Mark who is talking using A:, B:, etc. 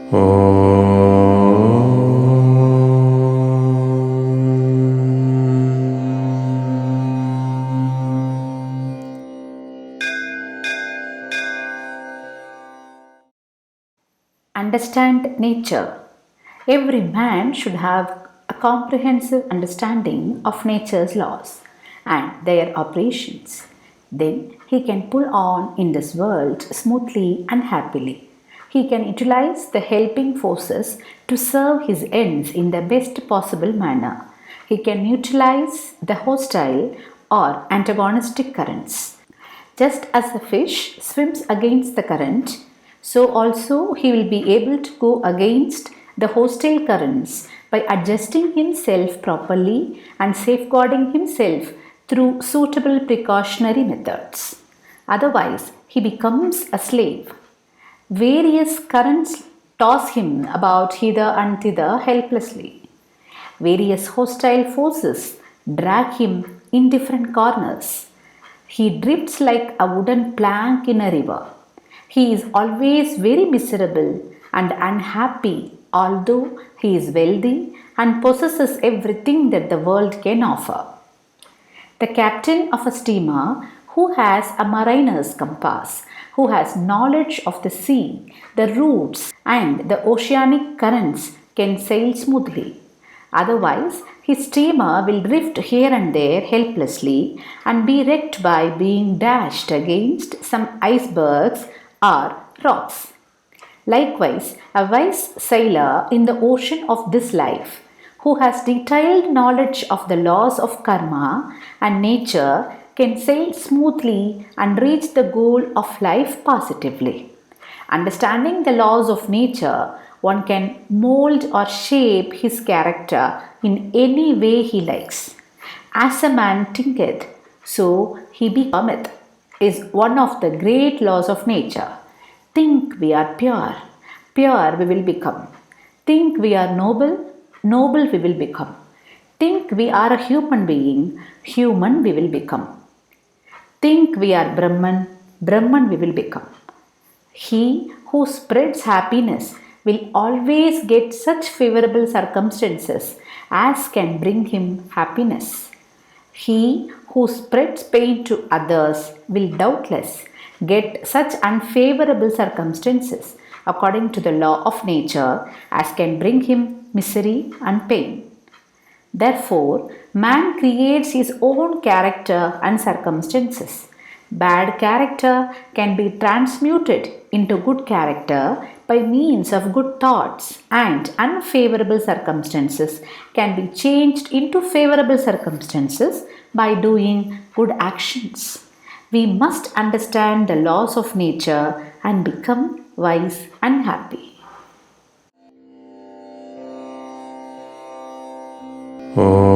A: Understand nature. Every man should have a comprehensive understanding of nature's laws and their operations. Then he can pull on in this world smoothly and happily. He can utilize the helping forces to serve his ends in the best possible manner. He can neutralize the hostile or antagonistic currents. Just as the fish swims against the current, so also he will be able to go against the hostile currents by adjusting himself properly and safeguarding himself through suitable precautionary methods. Otherwise, he becomes a slave. Various currents toss him about hither and thither helplessly. Various hostile forces drag him in different corners. He drifts like a wooden plank in a river. He is always very miserable and unhappy, although he is wealthy and possesses everything that the world can offer. The captain of a steamer who has a mariner's compass, who has knowledge of the sea, the routes, and the oceanic currents, can sail smoothly. Otherwise, his steamer will drift here and there helplessly and be wrecked by being dashed against some icebergs or rocks. Likewise, a wise sailor in the ocean of this life, who has detailed knowledge of the laws of karma and nature, can sail smoothly and reach the goal of life positively. Understanding the laws of nature, one can mold or shape his character in any way he likes. As a man thinketh, so he becometh, is one of the great laws of nature. Think we are pure, pure we will become. Think we are noble, noble we will become. Think we are a human being, human we will become. Think we are Brahman, Brahman we will become. He who spreads happiness will always get such favorable circumstances as can bring him happiness. He who spreads pain to others will doubtless get such unfavorable circumstances according to the law of nature as can bring him misery and pain. Therefore, man creates his own character and circumstances. Bad character can be transmuted into good character by means of good thoughts, and unfavorable circumstances can be changed into favorable circumstances by doing good actions. We must understand the laws of nature and become wise and happy.
B: Oh.